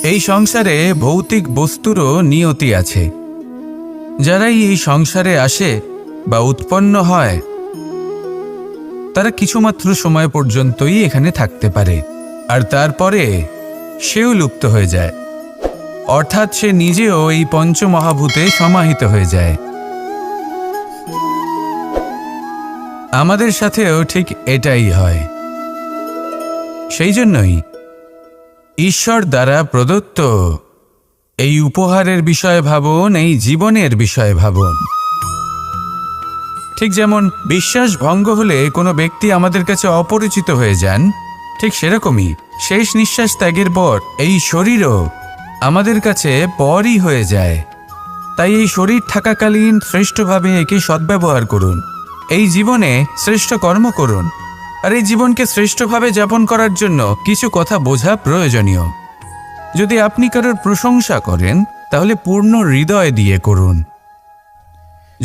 এই সংসারে ভৌতিক বস্তুরও নিয়তি আছে। যারাই এই সংসারে আসে বা উৎপন্ন হয় তারা কিছুমাত্র সময় পর্যন্তই এখানে থাকতে পারে, আর তারপরে সেও লুপ্ত হয়ে যায়, অর্থাৎ সে নিজেও এই পঞ্চমহাভূতে সমাহিত হয়ে যায়। আমাদের সাথেও ঠিক এটাই হয়। সেই জন্যই ঈশ্বর দ্বারা প্রদত্ত এই উপহারের বিষয়ে ভাবুন, এই জীবনের বিষয়ে ভাবুন। ঠিক যেমন বিশ্বাস ভঙ্গ হলে কোনো ব্যক্তি আমাদের কাছে অপরিচিত হয়ে যান, ঠিক সেরকমই শেষ নিঃশ্বাস ত্যাগের পর এই শরীরও আমাদের কাছে পরই হয়ে যায়। তাই এই শরীর থাকাকালীন শ্রেষ্ঠভাবে একে সদ্ব্যবহার করুন, এই জীবনে শ্রেষ্ঠ কর্ম করুন। আর এই জীবনকে শ্রেষ্ঠভাবে যাপন করার জন্য কিছু কথা বোঝা প্রয়োজনীয়। যদি আপনি কারোর প্রশংসা করেন তাহলে পূর্ণ হৃদয় দিয়ে করুন।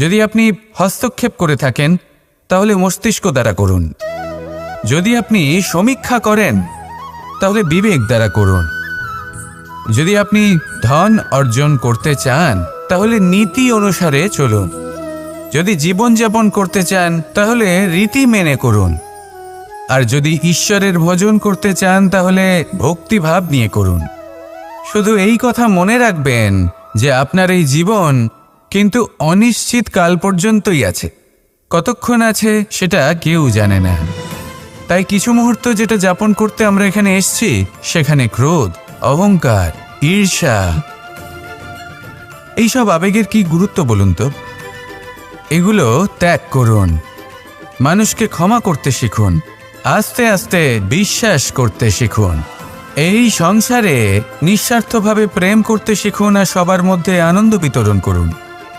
যদি আপনি হস্তক্ষেপ করে থাকেন তাহলে মস্তিষ্ক দ্বারা করুন। যদি আপনি সমীক্ষা করেন তাহলে বিবেক দ্বারা করুন। যদি আপনি ধন অর্জন করতে চান তাহলে নীতি অনুসারে চলুন। যদি জীবনযাপন করতে চান তাহলে রীতি মেনে করুন। আর যদি ঈশ্বরের ভজন করতে চান তাহলে ভক্তিভাব নিয়ে করুন। শুধু এই কথা মনে রাখবেন যে আপনার এই জীবন কিন্তু অনিশ্চিত কাল পর্যন্তই আছে। কতক্ষণ আছে সেটা কেউ জানে না। তাই কিছু মুহূর্ত যেটা যাপন করতে আমরা এখানে এসেছি, সেখানে ক্রোধ, অহংকার, ঈর্ষা, এইসব আবেগের কি গুরুত্ব বলুন তো? এগুলো ত্যাগ করুন। মানুষকে ক্ষমা করতে শিখুন। আস্তে আস্তে বিশ্বাস করতে শিখুন। এই সংসারে নিঃস্বার্থভাবে প্রেম করতে শিখুন আর সবার মধ্যে আনন্দ বিতরণ করুন।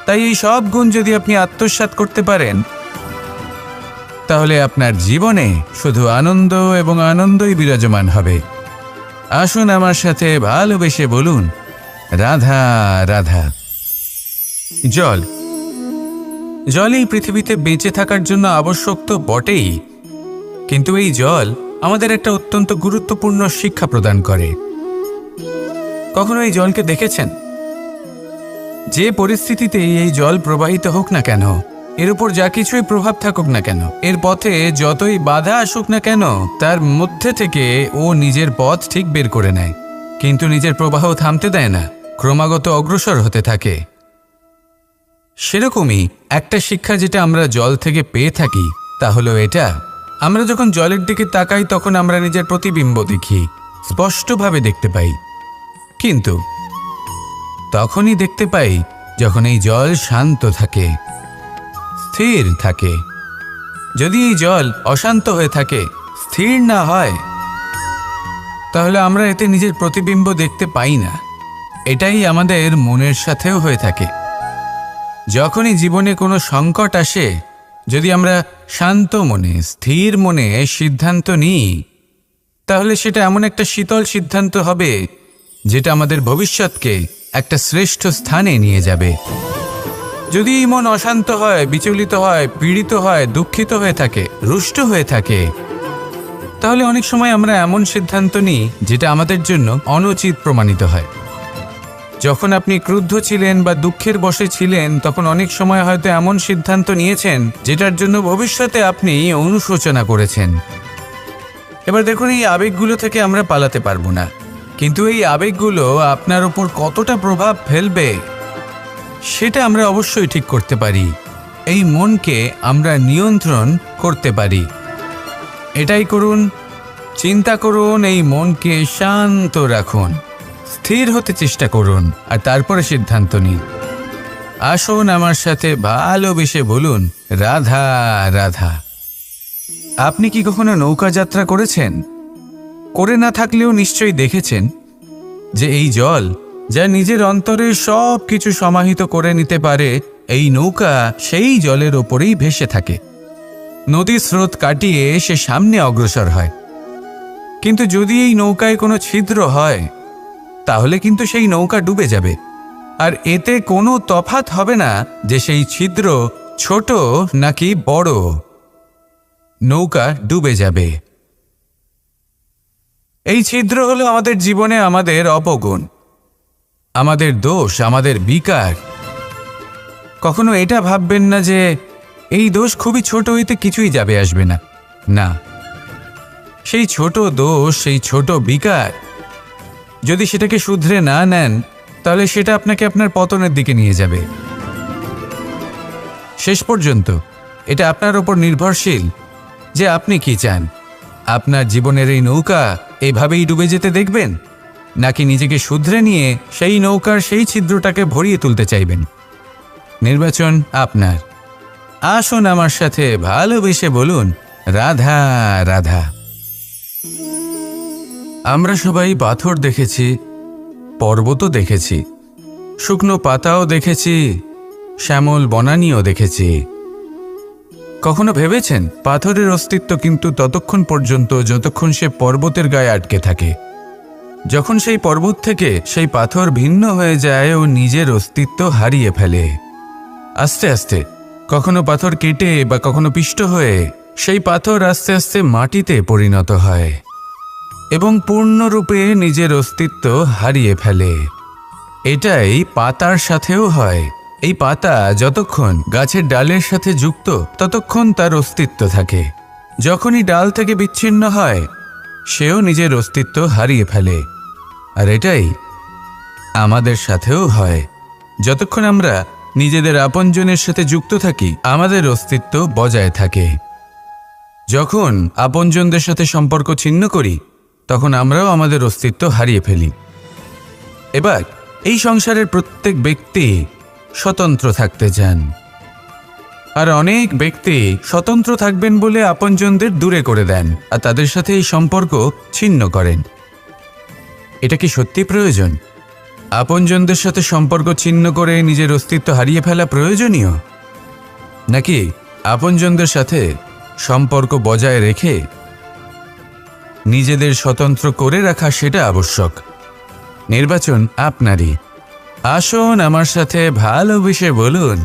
তাই এই সব গুণ যদি আপনি আত্মসাৎ করতে পারেন তাহলে আপনার জীবনে শুধু আনন্দ এবং আনন্দই বিরাজমান হবে। আসুন আমার সাথে ভালোবেসে বলুন, রাধা রাধা। জল এই পৃথিবীতে বেঁচে থাকার জন্য আবশ্যক তো বটেই, কিন্তু এই জল আমাদের একটা অত্যন্ত গুরুত্বপূর্ণ শিক্ষা প্রদান করে। কখনো এই জলকে দেখেছেন? যে পরিস্থিতিতেই এই জল প্রবাহিত হোক না কেন, এর উপর যা কিছুই প্রভাব থাকুক না কেন, এর পথে যতই বাধা আসুক না কেন, তার মধ্যে থেকে ও নিজের পথ ঠিক বের করে নেয়, কিন্তু নিজের প্রবাহ থামতে দেয় না, ক্রমাগত অগ্রসর হতে থাকে। সেরকমই একটা শিক্ষা যেটা আমরা জল থেকে পেয়ে থাকি তা হলো এটা, আমরা যখন জলের দিকে তাকাই তখন আমরা নিজের প্রতিবিম্ব দেখি, স্পষ্টভাবে দেখতে পাই। কিন্তু তখনই দেখতে পাই যখন এই জল শান্ত থাকে, স্থির থাকে। যদি এই জল অশান্ত হয়ে থাকে, স্থির না হয়, তাহলে আমরা এতে নিজের প্রতিবিম্ব দেখতে পাই না। এটাই আমাদের মনের সাথেও হয়ে থাকে। যখনই জীবনে কোনো সংকট আসে, যদি আমরা শান্ত মনে, স্থির মনে সিদ্ধান্ত নিই, তাহলে সেটা এমন একটা শীতল সিদ্ধান্ত হবে যেটা আমাদের ভবিষ্যৎকে একটা শ্রেষ্ঠ স্থানে নিয়ে যাবে। যদি এই মন অশান্ত হয়, বিচলিত হয়, পীড়িত হয়, দুঃখিত হয়ে থাকে, রুষ্ট হয়ে থাকে, তাহলে অনেক সময় আমরা এমন সিদ্ধান্ত নিই যেটা আমাদের জন্য অনুচিত প্রমাণিত হয়। যখন আপনি ক্রুদ্ধ ছিলেন বা দুঃখের বশে ছিলেন, তখন অনেক সময় হয়তো এমন সিদ্ধান্ত নিয়েছেন যেটার জন্য ভবিষ্যতে আপনি অনুশোচনা করেছেন। এবার দেখুন, এই আবেগগুলো থেকে আমরা পালাতে পারবো না, কিন্তু এই আবেগগুলো আপনার উপর কতটা প্রভাব ফেলবে সেটা আমরা অবশ্যই ঠিক করতে পারি। এই মনকে আমরা নিয়ন্ত্রণ করতে পারি। এটাই করুন, চিন্তা করুন, এই মনকে শান্ত রাখুন, স্থির হতে চেষ্টা করুন, আর তারপরে সিদ্ধান্ত নিন। আসুন আমার সাথে ভালোবেসে বলুন, রাধা রাধা। আপনি কি কখনো নৌকা যাত্রা করেছেন? করে না থাকলেও নিশ্চয়ই দেখেছেন যে এই জল যা নিজের অন্তরে সব কিছু সমাহিত করে নিতে পারে, এই নৌকা সেই জলের ওপরেই ভেসে থাকে। নদীর স্রোত কাটিয়ে সে সামনে অগ্রসর হয়। কিন্তু যদি এই নৌকায় কোনো ছিদ্র হয়, তাহলে কিন্তু সেই নৌকা ডুবে যাবে। আর এতে কোনো তফাৎ হবে না যে সেই ছিদ্র ছোট নাকি বড়, নৌকা ডুবে যাবে। এই ছিদ্র হলো আমাদের জীবনে আমাদের অপগুণ, আমাদের দোষ, আমাদের বিকার। কখনো এটা ভাববেন না যে এই দোষ খুবই ছোট, হইতে কিছুই যাবে আসবে না। না, সেই ছোট দোষ, সেই ছোট বিকার যদি সেটাকে শুধরে না নেন, তাহলে সেটা আপনাকে আপনার পতনের দিকে নিয়ে যাবে। শেষ পর্যন্ত এটা আপনার ওপর নির্ভরশীল যে আপনি কি চান। আপনার জীবনের এই নৌকা এইভাবেই ডুবে যেতে দেখবেন, নাকি নিজেকে শুধরে নিয়ে সেই নৌকার সেই ছিদ্রটাকে ভরিয়ে তুলতে চাইবেন? নির্বাচন আপনার। আসুন আমার সাথে ভালোবেসে বলুন, রাধা রাধা। আমরা সবাই পাথর দেখেছি, পর্বতও দেখেছি, শুকনো পাতাও দেখেছি, শ্যামল বনানীও দেখেছি। কখনো ভেবেছেন পাথরের অস্তিত্ব কিন্তু ততক্ষণ পর্যন্ত যতক্ষণ সে পর্বতের গায়ে আটকে থাকে। যখন সেই পর্বত থেকে সেই পাথর ভিন্ন হয়ে যায় ও নিজের অস্তিত্ব হারিয়ে ফেলে। আস্তে আস্তে কখনো পাথর কেটে বা কখনো পিষ্ট হয়ে সেই পাথর আস্তে আস্তে মাটিতে পরিণত হয় এবং পূর্ণরূপে নিজের অস্তিত্ব হারিয়ে ফেলে। এটাই পাতার সাথেও হয়। এই পাতা যতক্ষণ গাছের ডালের সাথে যুক্ত ততক্ষণ তার অস্তিত্ব থাকে। যখনই ডাল থেকে বিচ্ছিন্ন হয় সেও নিজের অস্তিত্ব হারিয়ে ফেলে। আর এটাই আমাদের সাথেও হয়। যতক্ষণ আমরা নিজেদের আপনজনের সাথে যুক্ত থাকি আমাদের অস্তিত্ব বজায় থাকে। যখন আপনজনদের সাথে সম্পর্ক ছিন্ন করি তখন আমরাও আমাদের অস্তিত্ব হারিয়ে ফেলি। এবার এই সংসারের প্রত্যেক ব্যক্তি স্বতন্ত্র থাকতে চান, আর অনেক ব্যক্তি স্বতন্ত্র থাকবেন বলে আপনজনদের দূরে করে দেন আর তাদের সাথে এই সম্পর্ক ছিন্ন করেন। এটা কি সত্যি প্রয়োজন? আপনজনদের সাথে সম্পর্ক ছিন্ন করে নিজের অস্তিত্ব হারিয়ে ফেলা প্রয়োজনীয়, নাকি আপনজনদের সাথে সম্পর্ক বজায় রেখে নিজেদের স্বতন্ত্র করে রাখা সেটা আবশ্যক? নির্বাচন আপনারই। আসুন আমার সাথে ভালোবেসে বলুন,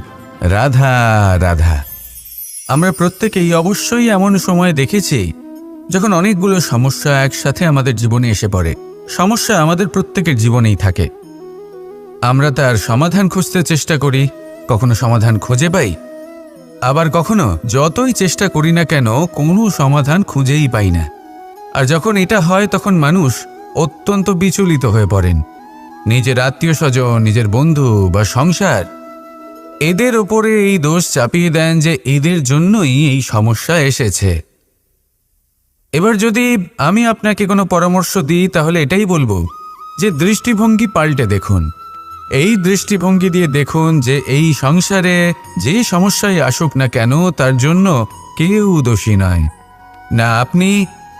রাধা রাধা। আমরা প্রত্যেকেই অবশ্যই এমন সময় দেখেছি যখন অনেকগুলো সমস্যা একসাথে আমাদের জীবনে এসে পড়ে। সমস্যা আমাদের প্রত্যেকের জীবনেই থাকে। আমরা তার সমাধান খুঁজতে চেষ্টা করি, কখনো সমাধান খুঁজে পাই, আবার কখনো যতই চেষ্টা করি না কেন কোনো সমাধান খুঁজেই পাই না। আর যখন এটা হয় তখন মানুষ অত্যন্ত বিচলিত হয়ে পড়েন। নিজের আত্মীয় স্বজন, নিজের বন্ধু বা সংসার, এদের ওপরে এই দোষ চাপিয়ে দেন যে এদের জন্যই এই সমস্যা এসেছে। এবার যদি আমি আপনাকে কোনো পরামর্শ দিই তাহলে এটাই বলবো যে দৃষ্টিভঙ্গি পাল্টে দেখুন। এই দৃষ্টিভঙ্গি দিয়ে দেখুন যে এই সংসারে যে সমস্যায় আসুক না কেন তার জন্য কেউ দোষী নয়, না আপনি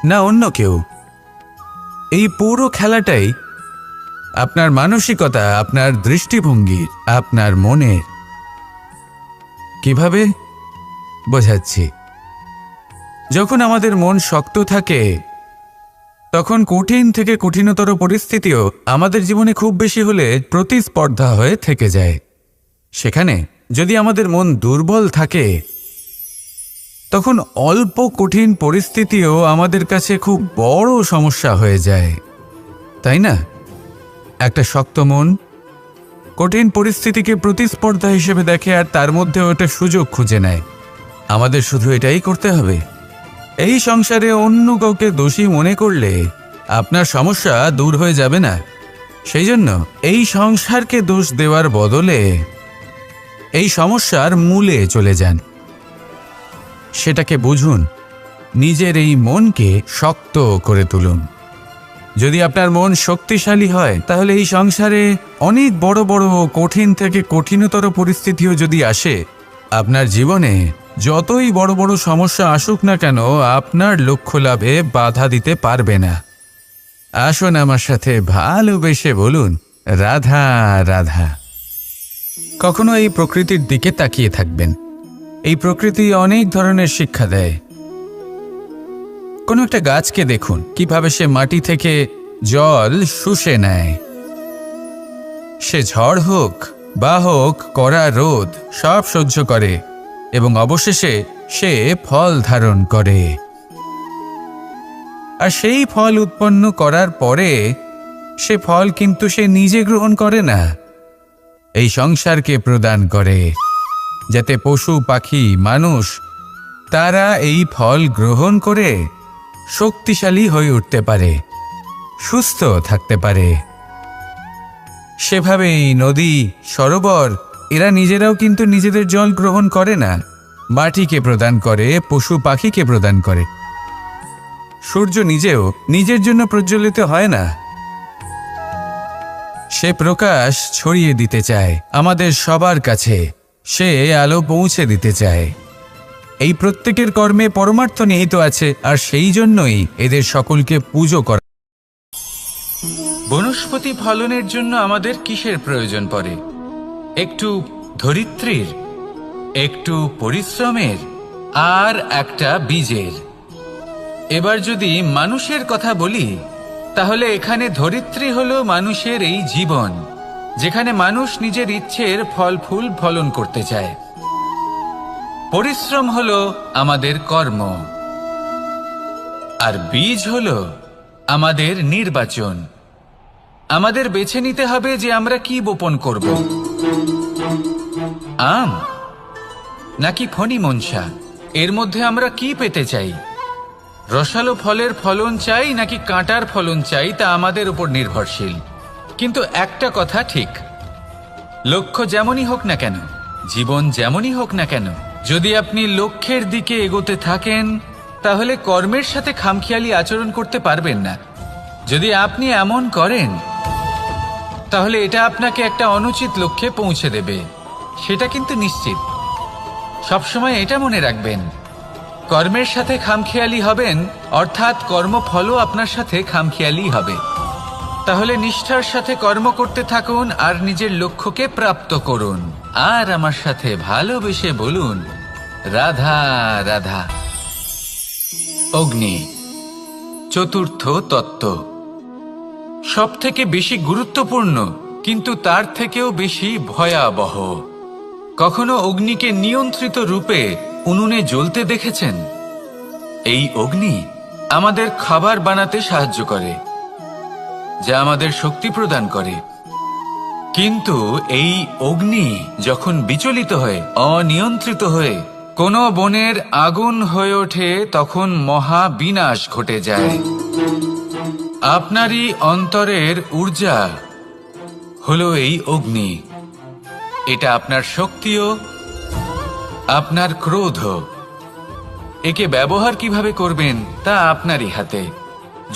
না অন্য কেউ। এই পুরো খেলাটাই আপনার মানসিকতা, আপনার দৃষ্টিভঙ্গির, আপনার মনের। কিভাবে বোঝাচ্ছি? যখন আমাদের মন শক্ত থাকে তখন কঠিন থেকে কঠিনতর পরিস্থিতিও আমাদের জীবনে খুব বেশি হলে প্রতিস্পর্ধা হয়ে থেকে যায়। সেখানে যদি আমাদের মন দুর্বল থাকে তখন অল্প কঠিন পরিস্থিতিও আমাদের কাছে খুব বড় সমস্যা হয়ে যায়, তাই না? একটা শক্ত মন কঠিন পরিস্থিতিকে প্রতিস্পর্ধা হিসেবে দেখে আর তার মধ্যে ওটা সুযোগ খুঁজে নেয়। আমাদের শুধু এটাই করতে হবে। এই সংসারে অন্য কাউকে দোষী মনে করলে আপনার সমস্যা দূর হয়ে যাবে না। সেই জন্য এই সংসারকে দোষ দেওয়ার বদলে এই সমস্যার মূলে চলে যান, সেটাকে বুঝুন, নিজের এই মনকে শক্ত করে তুলুন। যদি আপনার মন শক্তিশালী হয় তাহলে এই সংসারে অনেক বড় বড় কঠিন থেকে কঠিনতর পরিস্থিতিও যদি আসে, আপনার জীবনে যতই বড় বড় সমস্যা আসুক না কেন আপনার লক্ষ্য লাভে বাধা দিতে পারবে না। আসুন আমার সাথে ভালোবেসে বলুন, রাধা রাধা। কখনো এই প্রকৃতির দিকে তাকিয়ে থাকবেন। এই প্রকৃতি অনেক ধরনের শিক্ষা দেয়। কোনো একটা গাছকে দেখুন কিভাবে সে মাটি থেকে জল শুষে নেয়। সে ঝড় হোক বা হোক কড়া রোদ সব সহ্য করে এবং অবশেষে সে ফল ধারণ করে। আর সেই ফল উৎপন্ন করার পরে সে ফল কিন্তু সে নিজে গ্রহণ করে না, এই সংসারকে প্রদান করে, যাতে পশু পাখি মানুষ তারা এই ফল গ্রহণ করে শক্তিশালী হয়ে উঠতে পারে, সুস্থ থাকতে পারে। সেভাবেই নদী, সরোবর এরা নিজেরাও কিন্তু নিজেদের জল গ্রহণ করে না, মাটিকে প্রদান করে, পশু পাখিকে প্রদান করে। সূর্য নিজেও নিজের জন্য প্রজ্বলিত হয় না, সে প্রকাশ ছড়িয়ে দিতে চায় আমাদের সবার কাছে, সে আলো পৌঁছে দিতে চায়। এই প্রত্যেকের কর্মে পরমার্থ নিহিত আছে, আর সেই জন্যই এদের সকলকে পুজো করা। বনস্পতি ফলনের জন্য আমাদের কিসের প্রয়োজন পড়ে? একটু ধরিত্রীর, একটু পরিশ্রমের, আর একটা বীজের। এবার যদি মানুষের কথা বলি, তাহলে এখানে ধরিত্রী হলো মানুষের এই জীবন, যেখানে মানুষ নিজের ইচ্ছের ফল ফুল ফলন করতে চায়। পরিশ্রম হলো আমাদের কর্ম, আর বীজ হলো আমাদের নির্বাচন। আমাদের বেছে নিতে হবে যে আমরা কি বপন করব, আম নাকি ফণি মনসা, এর মধ্যে আমরা কি পেতে চাই। রসালো ফলের ফলন চাই নাকি কাঁটার ফলন চাই, তা আমাদের উপর নির্ভরশীল। কিন্তু একটা কথা ঠিক, লক্ষ্য যেমনই হোক না কেন, জীবন যেমনই হোক না কেন, যদি আপনি লক্ষ্যের দিকে এগোতে থাকেন, তাহলে কর্মের সাথে খামখেয়ালি আচরণ করতে পারবেন না। যদি আপনি এমন করেন, তাহলে এটা আপনাকে একটা অনুচিত লক্ষ্যে পৌঁছে দেবে, সেটা কিন্তু নিশ্চিত। সবসময় এটা মনে রাখবেন, কর্মের সাথে খামখেয়ালি হবেন, অর্থাৎ কর্মফলও আপনার সাথে খামখেয়ালি হবে। তাহলে নিষ্ঠার সাথে কর্ম করতে থাকুন আর নিজের লক্ষ্যকে প্রাপ্ত করুন। আর আমার সাথে ভালোবেসে বলুন, রাধা রাধা। অগ্নি চতুর্থ তত্ত্ব, সব থেকে বেশি গুরুত্বপূর্ণ, কিন্তু তার থেকেও বেশি ভয়াবহ। কখনো অগ্নিকে নিয়ন্ত্রিত রূপে উনুনে জ্বলতে দেখেছেন? এই অগ্নি আমাদের খাবার বানাতে সাহায্য করে, যা আমাদের শক্তি প্রদান করে। কিন্তু এই অগ্নি যখন বিচলিত হয়ে, অনিয়ন্ত্রিত হয়ে কোনো বনের আগুন হয়ে ওঠে, তখন মহা বিনাশ ঘটে যায়। আপনারই অন্তরের ঊর্জা হলো এই অগ্নি। এটা আপনার শক্তিও, আপনার ক্রোধ। একে ব্যবহার কিভাবে করবেন তা আপনারই হাতে।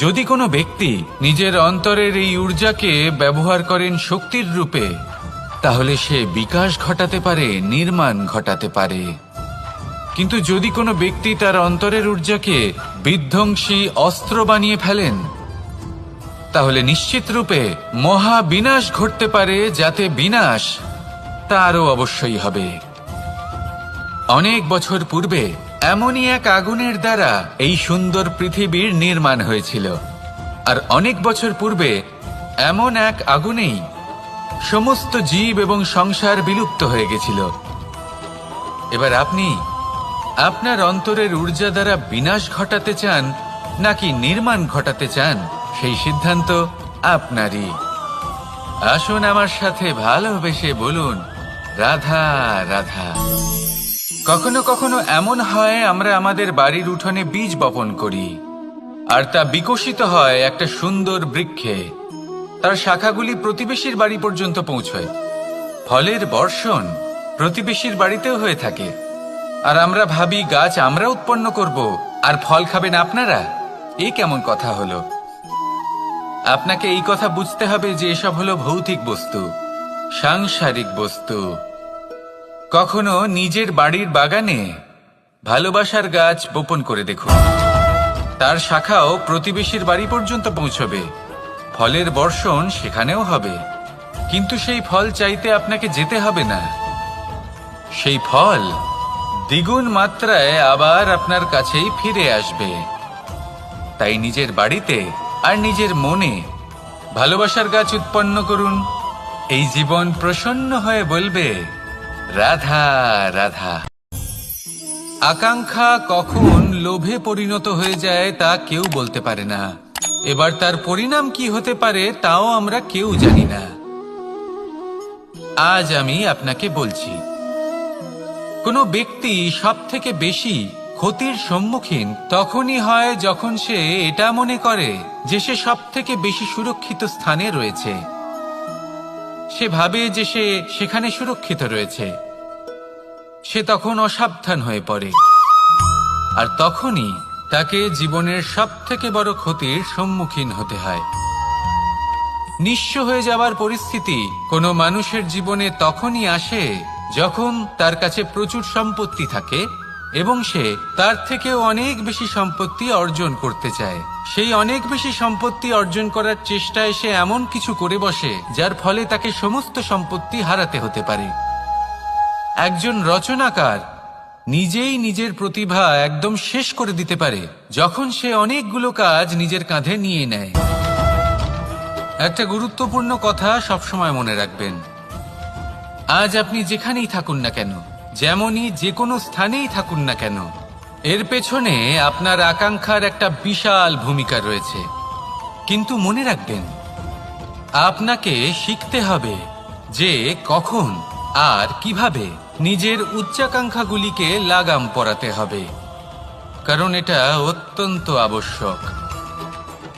যদি কোনো ব্যক্তি নিজের অন্তরের এই ঊর্জাকে ব্যবহার করেন শক্তির রূপে, তাহলে সে বিকাশ ঘটাতে পারে, নির্মাণ ঘটাতে পারে। কিন্তু যদি কোনো ব্যক্তি তার অন্তরের ঊর্জাকে বিধ্বংসী অস্ত্র বানিয়ে ফেলেন, তাহলে নিশ্চিত রূপে মহা বিনাশ ঘটতে পারে, যাতে বিনাশ তারও অবশ্যই হবে। অনেক বছর পূর্বে এমনই এক আগুনের দ্বারা এই সুন্দর পৃথিবীর নির্মাণ হয়েছিল, আর অনেক বছর পূর্বে এমন এক আগুনেই সমস্ত জীব এবং সংসার বিলুপ্ত হয়ে গেছিল। এবার আপনি আপনার অন্তরের ঊর্জা দ্বারা বিনাশ ঘটাতে চান নাকি নির্মাণ ঘটাতে চান, সেই সিদ্ধান্ত আপনারই। আসুন আমার সাথে ভালোবেসে বলুন, রাধা রাধা। কখনো কখনো এমন হয়, আমরা আমাদের বাড়ির উঠোনে বীজ বপন করি, আর তা বিকশিত হয় একটা সুন্দর বৃক্ষে। তার শাখাগুলি প্রতিবেশীর বাড়ি পর্যন্ত পৌঁছয়। ফলের বর্ষণ প্রতিবেশীর বাড়িতেও হয়ে থাকে, আর আমরা ভাবি গাছ আমরা উৎপন্ন করব আর ফল খাবেন আপনারা। এই কেমন কথা হলো? আপনাকে এই কথা বুঝতে হবে যে এসব হলো ভৌতিক বস্তু, সাংসারিক বস্তু। কখনো নিজের বাড়ির বাগানে ভালোবাসার গাছ বপন করে দেখুন, তার শাখাও প্রতিবেশীর বাড়ি পর্যন্ত পৌঁছবে, ফলের বর্ষণ সেখানেও হবে। কিন্তু সেই ফল চাইতে আপনাকে যেতে হবে না, সেই ফল দ্বিগুণ মাত্রায় আবার আপনার কাছেই ফিরে আসবে। তাই নিজের বাড়িতে আর নিজের মনে ভালোবাসার গাছ উৎপন্ন করুন। এই জীবন প্রসন্ন হয়ে বলবে, রাধা রাধা। আকাঙ্ক্ষা কখন লোভে পরিণত হয়ে যায় তা কেউ বলতে পারে না। এবার তার পরিণাম কি হতে পারে তাও আমরা কেউ জানি না। আজ আমি আপনাকে বলছি, কোনো ব্যক্তি সবথেকে বেশি ক্ষতির সম্মুখীন তখনই হয় যখন সে এটা মনে করে যে সে সবথেকে বেশি সুরক্ষিত স্থানে রয়েছে। সে ভাবে যে সে সেখানে সুরক্ষিত রয়েছে। সে তখন অসাবধান হয়ে পড়ে, আর তখনই তাকে জীবনের সবথেকে বড় ক্ষতির সম্মুখীন হতে হয়। নিঃস্ব হয়ে যাওয়ার পরিস্থিতি কোনো মানুষের জীবনে তখনই আসে যখন তার কাছে প্রচুর সম্পত্তি থাকে এবং সে তার থেকেও অনেক বেশি সম্পত্তি অর্জন করতে চায়। সেই অনেক বেশি সম্পত্তি অর্জন করার চেষ্টায় সে এমন কিছু করে বসে যার ফলে তাকে সমস্ত সম্পত্তি হারাতে হতে পারে। একজন রচনাকার নিজেই নিজের প্রতিভা একদম শেষ করে দিতে পারে যখন সে অনেকগুলো কাজ নিজের কাঁধে নিয়ে নেয়। একটা গুরুত্বপূর্ণ কথা সবসময় মনে রাখবেন, আজ আপনি যেখানেই থাকুন না কেন, যেমনই যে কোনো স্থানেই থাকুন না কেন, এর পেছনে আপনার আকাঙ্ক্ষার একটা বিশাল ভূমিকা রয়েছে। কিন্তু মনে রাখবেন, আপনাকে শিখতে হবে যে কখন আর কিভাবে নিজের উচ্চাকাঙ্ক্ষাগুলিকে লাগাম পরাতে হবে, কারণ এটা অত্যন্ত আবশ্যক।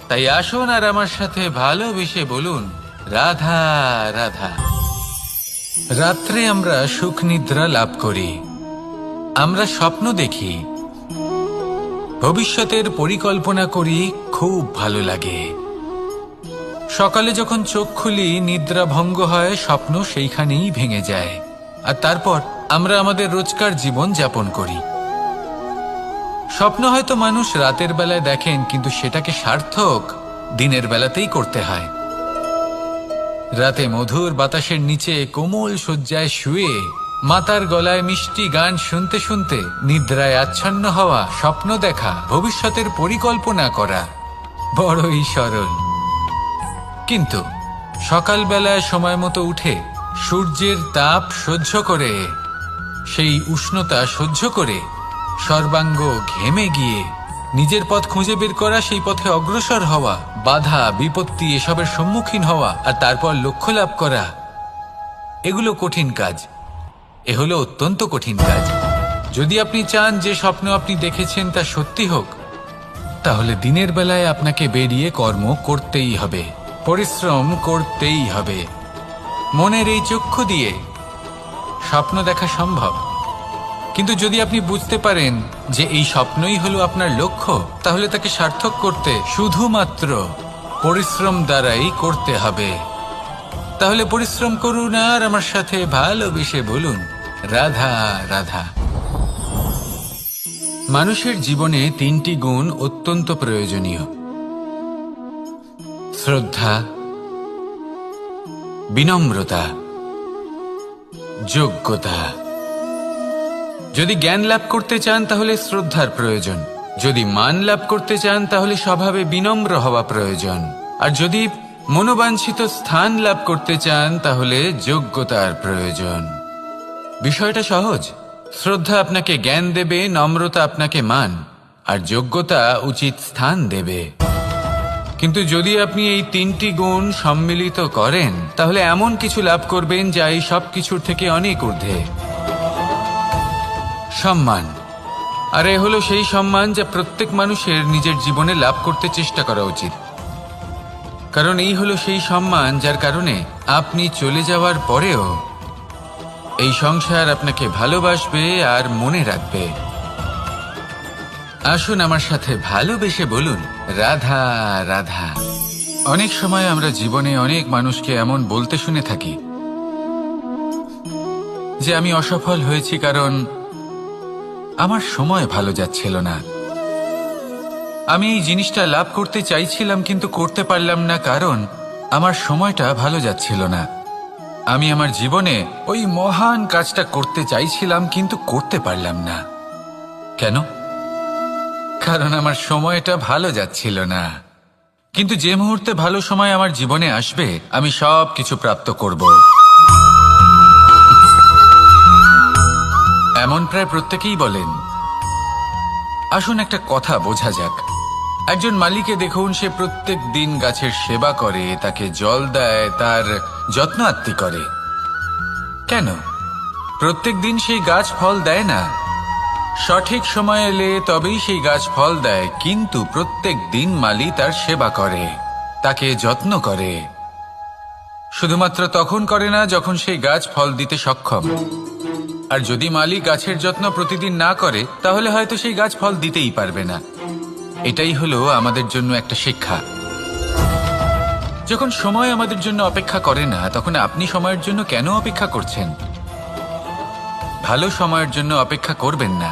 তাই আসুন আর আমার সাথে ভালোবেসে বলুন, রাধা রাধা। রাত্রে আমরা সুখ নিদ্রা লাভ করি, আমরা স্বপ্ন দেখি, ভবিষ্যতের পরিকল্পনা করি, খুব ভালো লাগে। সকালে যখন চোখ খুলি নিদ্রা ভঙ্গ হয়, স্বপ্ন সেইখানেই ভেঙে যায়, আর তারপর আমরা আমাদের রোজকার জীবন যাপন করি। স্বপ্ন হয়তো মানুষ রাতের বেলায় দেখেন, কিন্তু সেটাকে সার্থক দিনের বেলাতেই করতে হয়। রাতে মধুর বাতাসের নিচে কোমল শয্যায় শুয়ে মাতার গলায় মিষ্টি গান শুনতে শুনতে নিদ্রায় আচ্ছন্ন হওয়া, স্বপ্ন দেখা, ভবিষ্যতের পরিকল্পনা করা বড়ই সরল। কিন্তু সকালবেলায় সময় মতো উঠে সূর্যের তাপ সহ্য করে, সেই উষ্ণতা সহ্য করে সর্বাঙ্গ ঘেমে গিয়ে নিজের পথ খুঁজে বের করা, সেই পথে অগ্রসর হওয়া, বাধা বিপত্তি এসবের সম্মুখীন হওয়া, আর তারপর লক্ষ্য লাভ করা, এগুলো কঠিন কাজ। এ হলো অত্যন্ত কঠিন কাজ। যদি আপনি চান যে স্বপ্ন আপনি দেখেছেন তা সত্যি হোক, তাহলে দিনের বেলায় আপনাকে বেরিয়ে কর্ম করতেই হবে, পরিশ্রম করতেই হবে। মনের এই চক্ষু দিয়ে স্বপ্ন দেখা সম্ভব, কিন্তু যদি আপনি বুঝতে পারেন যে এই স্বপ্নই হলো আপনার লক্ষ্য, তাহলে তাকে সার্থক করতে শুধুমাত্র পরিশ্রম দ্বারাই করতে হবে। তাহলে পরিশ্রম করুন আর আমার সাথে ভালোবেসে বলুন, রাধা রাধা। মানুষের জীবনে তিনটি গুণ অত্যন্ত প্রয়োজনীয়: শ্রদ্ধা, বিনম্রতা, যোগ্যতা। যদি জ্ঞান লাভ করতে চান তাহলে শ্রদ্ধার প্রয়োজন, যদি মান লাভ করতে চান তাহলে স্বভাবে বিনম্র হওয়া প্রয়োজন, আর যদি মনোবাঞ্ছিত স্থান লাভ করতে চান তাহলে যোগ্যতার প্রয়োজন। বিষয়টা সহজ। শ্রদ্ধা আপনাকে জ্ঞান দেবে, নম্রতা আপনাকে মান, আর যোগ্যতা উচিত স্থান দেবে। কিন্তু যদি আপনি এই তিনটি গুণ সম্মিলিত করেন তাহলে এমন কিছু লাভ করবেন যা এই সব কিছুর থেকে অনেক ঊর্ধ্বে। সম্মান। আর এ হলো সেই সম্মান যা প্রত্যেক মানুষের নিজের জীবনে লাভ করতে চেষ্টা করা উচিত, কারণ এই হলো সেই সম্মান যার কারণে আপনি চলে যাওয়ার পরেও এই সংসার আপনাকে ভালোবাসবে আর মনে রাখবে। আসুন আমার সাথে ভালোবেসে বলুন, রাধা রাধা। অনেক সময় আমরা জীবনে অনেক মানুষকে এমন বলতে শুনে থাকি যে আমি অসফল হয়েছি কারণ আমার সময় ভালো যাচ্ছিল না, আমি এই জিনিসটা লাভ করতে চাইছিলাম কিন্তু করতে পারলাম না কারণ আমার সময়টা ভালো যাচ্ছিল না, আমি আমার জীবনে ওই মহান কাজটা করতে চাইছিলাম কিন্তু করতে পারলাম না। কেন? কারণ আমার সময়টা ভালো যাচ্ছিল না। কিন্তু যে মুহূর্তে ভালো সময় আমার জীবনে আসবে আমি সব কিছু প্রাপ্ত করব। এমন প্রায় প্রত্যেকেই বলেন আসুন একটা কথা বোঝা যাক। একজন মালিকে দেখুন, সে প্রত্যেক দিন গাছের সেবা করে, তাকে জল দেয়, তার যত্ন আত্তি করে। কেন প্রত্যেক দিন সেই গাছ ফল দেয় না? সঠিক সময় এলে তবেই সেই গাছ ফল দেয়, কিন্তু প্রত্যেক দিন মালি তার সেবা করে, তাকে যত্ন করে। শুধুমাত্র তখন করে না যখন সেই গাছ ফল দিতে সক্ষম। আর যদি মালি গাছের যত্ন প্রতিদিন না করে, তাহলে হয়তো সেই গাছ ফল দিতেই পারবে না। এটাই হলো আমাদের জন্য একটা শিক্ষা। যখন সময় আমাদের জন্য অপেক্ষা করে না, তখন আপনি সময়ের জন্য কেন অপেক্ষা করছেন? ভালো সময়ের জন্য অপেক্ষা করবেন না।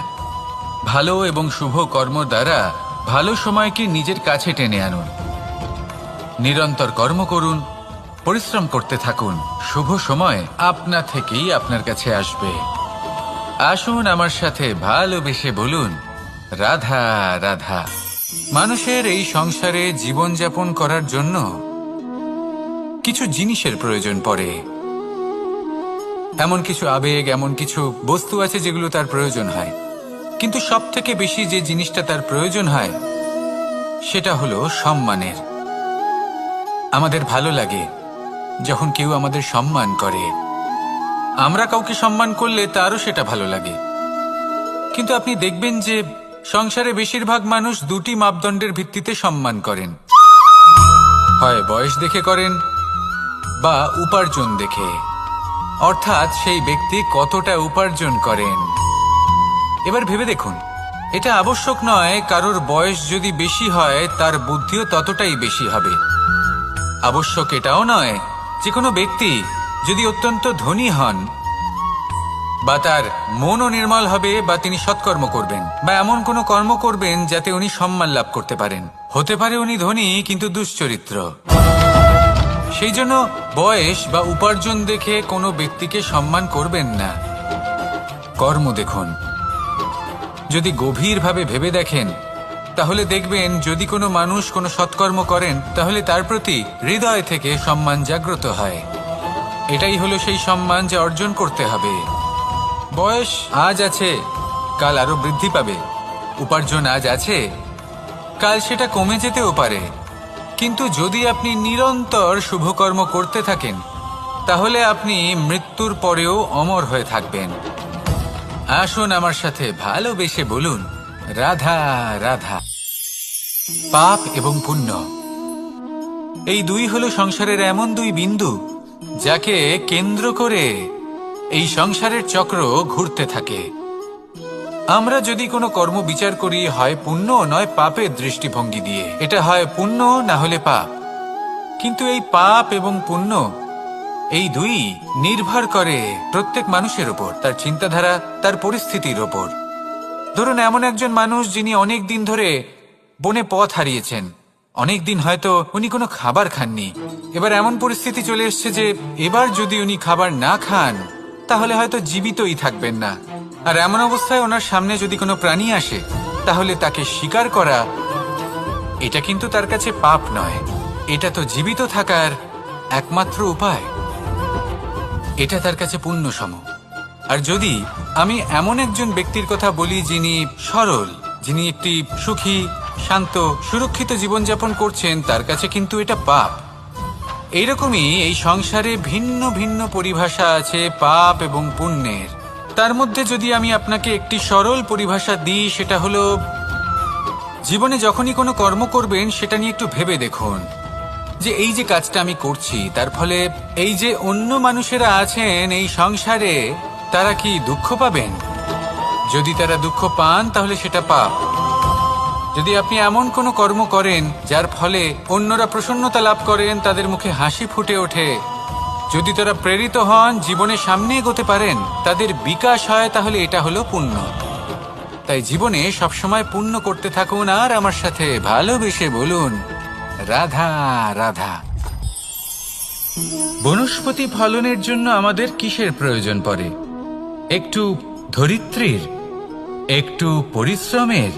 ভালো এবং শুভ কর্ম দ্বারা ভালো সময়কে নিজের কাছে টেনে আনুন। নিরন্তর কর্ম করুন, পরিশ্রম করতে থাকুন। শুভ সময় আপনা থেকেই আপনার কাছে আসবে। আসুন আমার সাথে ভালোবেসে বলুন, রাধা রাধা। মানুষের এই সংসারে জীবনযাপন করার জন্য কিছু জিনিসের প্রয়োজন পড়ে। এমন কিছু আবেগ, এমন কিছু বস্তু আছে যেগুলো তার প্রয়োজন হয়। কিন্তু সব থেকে বেশি যে জিনিসটা তার প্রয়োজন হয় সেটা হলো সম্মানের। আমাদের ভালো লাগে যখন কেউ আমাদের সম্মান করে। আমরা কাউকে সম্মান করলে তারও সেটা ভালো লাগে। কিন্তু আপনি দেখবেন যে সংসারে বেশিরভাগ মানুষ দুটি মাপদণ্ডের ভিত্তিতে সম্মান করেন। হয় বয়স দেখে করেন বা উপার্জন দেখে, অর্থাৎ সেই ব্যক্তি কতটা উপার্জন করেন। এবার ভেবে দেখুন, এটা আবশ্যক নয় কারোর বয়স যদি বেশি হয় তার বুদ্ধিও ততটাই বেশি হবে। আবশ্যক এটাও নয় যে কোনো ব্যক্তি যদি অত্যন্ত ধনী হন বা তার মনও নির্মল হবে বা তিনি সৎকর্ম করবেন বা এমন কোনো কর্ম করবেন যাতে উনি সম্মান লাভ করতে পারেন। হতে পারে উনি ধনী কিন্তু দুশ্চরিত্র। সেই জন্য বয়স বা উপার্জন দেখে কোনো ব্যক্তিকে সম্মান করবেন না। কর্ম দেখুন। যদি গভীরভাবে ভেবে দেখেন তাহলে দেখবেন যদি কোনো মানুষ কোনো সৎকর্ম করেন তাহলে তার প্রতি হৃদয় থেকে সম্মান জাগ্রত হয়। এটাই হলো সেই সম্মান যা অর্জন করতে হবে। বয়স আজ আছে, কাল আরো বৃদ্ধি পাবে। উপার্জন আজ আছে, কাল সেটা কমে যেতেও পারে। কিন্তু যদি আপনি নিরন্তর শুভকর্ম করতে থাকেন তাহলে আপনি মৃত্যুর পরেও অমর হয়ে থাকবেন। আসুন আমার সাথে ভালোবেসে বলুন, রাধা রাধা। পাপ এবং পুণ্য, এই দুই হলো সংসারের এমন দুই বিন্দু যাকে কেন্দ্র করে এই সংসারের চক্র ঘুরতে থাকে। আমরা যদি কোনো কর্ম বিচার করি, হয় পুণ্য নয় পাপের দৃষ্টিভঙ্গি দিয়ে, এটা হয় পুণ্য না হলে পাপ। কিন্তু এই পাপ এবং পুণ্য এই দুই নির্ভর করে প্রত্যেক মানুষের ওপর, তার চিন্তাধারা, তার পরিস্থিতির ওপর। ধরুন এমন একজন মানুষ যিনি অনেক দিন ধরে বনে পথ হারিয়েছেন, অনেক দিন হয়তো উনি কোনো খাবার খাননি। এবার এমন পরিস্থিতি চলে এসছে যে এবার যদি উনি খাবার না খান তাহলে হয়তো জীবিতই থাকবেন না। আর এমন অবস্থায় ওনার সামনে যদি কোনো প্রাণী আসে তাহলে তাকে শিকার করা, এটা কিন্তু তার কাছে পাপ নয়। এটা তো জীবিত থাকার একমাত্র উপায়। এটা তার কাছে পুণ্য সম। আর যদি আমি এমন একজন ব্যক্তির কথা বলি যিনি সরল, যিনি একটি সুখী, শান্ত, সুরক্ষিত জীবনযাপন করছেন, তার কাছে কিন্তু এটা পাপ। এইরকমই এই সংসারে ভিন্ন ভিন্ন পরিভাষা আছে পাপ এবং পুণ্যের। তার মধ্যে যদি আমি আপনাকে একটি সরল পরিভাষা দিই, সেটা হলো জীবনে যখনই কোনো কর্ম করবেন সেটা নিয়ে একটু ভেবে দেখুন যে এই যে কাজটা আমি করছি তার ফলে এই যে অন্য মানুষেরা আছেন এই সংসারে, তারা কি দুঃখ পাবেন? যদি তারা দুঃখ পান তাহলে সেটা পাপ। যদি আপনি এমন কোনো কর্ম করেন যার ফলে অন্যরা প্রসন্নতা লাভ করেন, তাদের মুখে হাসি ফুটে ওঠে, যদি তারা প্রেরিত হন, জীবনে সামনে এগোতে পারেন, তাদের বিকাশ হয়, তাহলে এটা হলো পুণ্য। তাই জীবনে সবসময় পুণ্য করতে থাকুন আর আমার সাথে ভালোবেসে বলুন, রাধা রাধা। বনস্পতি ফলনের জন্য আমাদের কিসের প্রয়োজন পড়ে? একটু ধরিত্রীর, একটু পরিশ্রমের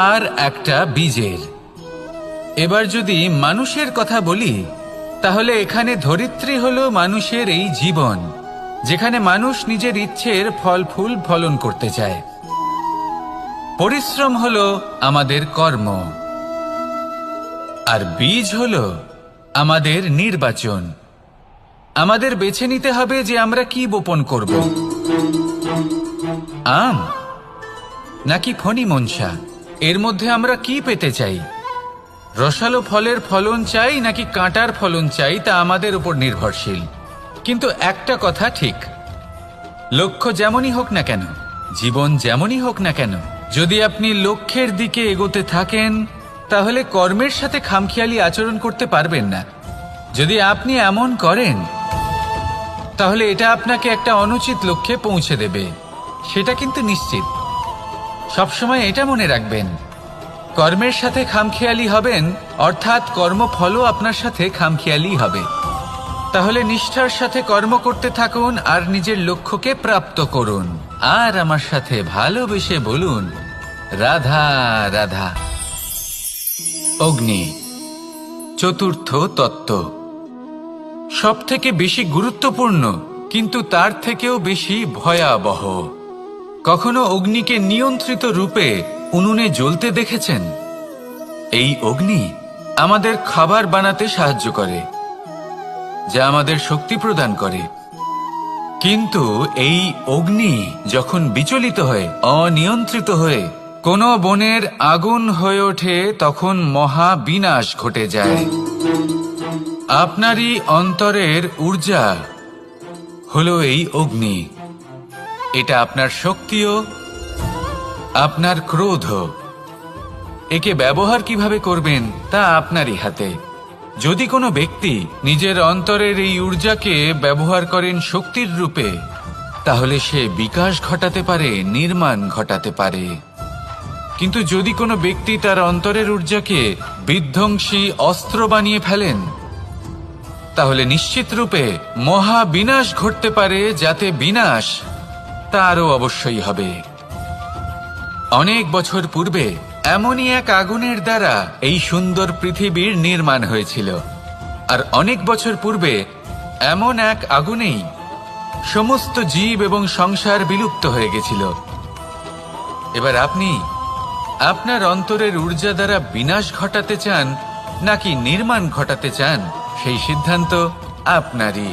আর একটা বীজের। এবার যদি মানুষের কথা বলি তাহলে এখানে ধরিত্রী হলো মানুষের এই জীবন, যেখানে মানুষ নিজের ইচ্ছের ফল ফুল ফলন করতে চায়। পরিশ্রম হলো আমাদের কর্ম, আর বীজ হলো আমাদের নির্বাচন। আমাদের বেছে নিতে হবে যে আমরা কি বপন করব, আম নাকি ফণি মনসা। এর মধ্যে আমরা কি পেতে চাই? রসালো ফলের ফলন চাই নাকি কাঁটার ফলন চাই, তা আমাদের উপর নির্ভরশীল। কিন্তু একটা কথা ঠিক, লক্ষ্য যেমনই হোক না কেন, জীবন যেমনই হোক না কেন, যদি আপনি লক্ষ্যের দিকে এগোতে থাকেন তাহলে কর্মের সাথে খামখেয়ালি আচরণ করতে পারবেন না। যদি আপনি এমন করেন তাহলে এটা আপনাকে একটা অনুচিত লক্ষ্যে পৌঁছে দেবে, সেটা কিন্তু নিশ্চিত। সবসময় এটা মনে রাখবেন, কর্মের সাথে খামখেয়ালি হবেন অর্থাৎ কর্মফলও আপনার সাথে খামখেয়ালি হবে। তাহলে নিষ্ঠার সাথে কর্ম করতে থাকুন আর নিজের লক্ষ্যকে প্রাপ্ত করুন। আর আমার সাথে ভালোবেসে বলুন, রাধা রাধা। অগ্নি চতুর্থ তত্ত্ব, সব থেকে বেশি গুরুত্বপূর্ণ কিন্তু তার থেকেও বেশি ভয়াবহ। কখনো অগ্নিকে নিয়ন্ত্রিত রূপে উনুনে জ্বলতে দেখেছেন? এই অগ্নি আমাদের খাবার বানাতে সাহায্য করে, যা আমাদের শক্তি প্রদান করে। কিন্তু এই অগ্নি যখন বিচলিত হয়ে, অনিয়ন্ত্রিত হয়ে কোনো বনের আগুন হয়ে ওঠে, তখন মহা বিনাশ ঘটে যায়। আপনারই অন্তরের ঊর্জা হলো এই অগ্নি। এটা আপনার শক্তিও, আপনার ক্রোধ। একে ব্যবহার কিভাবে করবেন তা আপনারই হাতে। যদি কোনো ব্যক্তি নিজের অন্তরের এই ঊর্জাকে ব্যবহার করেন শক্তির রূপে, তাহলে সে বিকাশ ঘটাতে পারে, নির্মাণ ঘটাতে পারে। কিন্তু যদি কোনো ব্যক্তি তার অন্তরের ঊর্জাকে বিধ্বংসী অস্ত্র বানিয়ে ফেলেন, তাহলে নিশ্চিত রূপে মহা বিনাশ ঘটতে পারে, যাতে বিনাশ তারও অবশ্যই হবে। অনেক বছর পূর্বে এমনই এক আগুনের দ্বারা এই সুন্দর পৃথিবীর নির্মাণ হয়েছিল, আর অনেক বছর পূর্বে এমন এক আগুনেই সমস্ত জীব এবং সংসার বিলুপ্ত হয়ে গেছিল। এবার আপনি আপনার অন্তরের ঊর্জা দ্বারা বিনাশ ঘটাতে চান নাকি নির্মাণ ঘটাতে চান, সেই সিদ্ধান্ত আপনারই।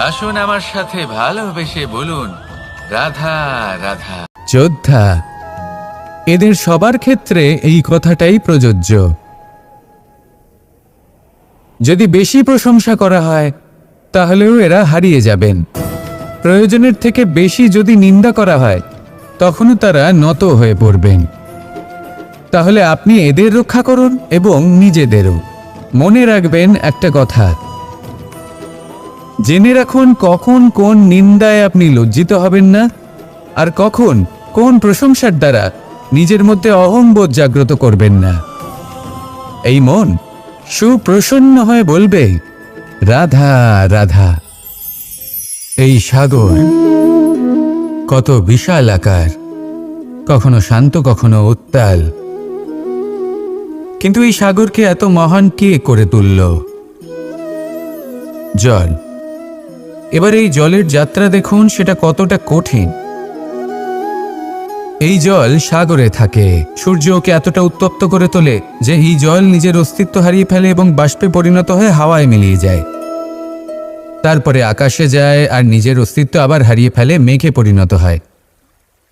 আসুন আমার সাথে ভালোবেসে বলুন, রাধা রাধা। যোদ্ধা, এদের সবার ক্ষেত্রে এই কথাটাই প্রযোজ্য। যদি বেশি প্রশংসা করা হয় তাহলেও এরা হারিয়ে যাবেন। প্রয়োজনের থেকে বেশি যদি নিন্দা করা হয় তখনও তারা নত হয়ে পড়বেন। তাহলে আপনি এদের রক্ষা করুন এবং নিজেদেরও। মনে রাখবেন একটা কথা, জেনে রাখুন কখন কোন নিন্দায় আপনি লজ্জিত হবেন না, আর কখন কোন প্রশংসার দ্বারা নিজের মধ্যে অহংবোধ জাগ্রত করবেন না। এই মন সুপ্রসন্ন হয়ে বলবে, রাধা রাধা। এই সাগর কত বিশাল আকার, কখনো শান্ত কখনো উত্তাল, কিন্তু এই সাগরকে এত মহান কে করে তুলল? জল। এবার এই জলের যাত্রা দেখুন, সেটা কতটা কঠিন। এই জল সাগরে থাকে। সূর্য ওকে এতটা উত্তপ্ত করে তোলে যে এই জল নিজের অস্তিত্ব হারিয়ে ফেলে এবং বাষ্পে পরিণত হয়ে হাওয়ায় মিলিয়ে যায়। তারপরে আকাশে যায় আর নিজের অস্তিত্ব আবার হারিয়ে ফেলে, মেঘে পরিণত হয়।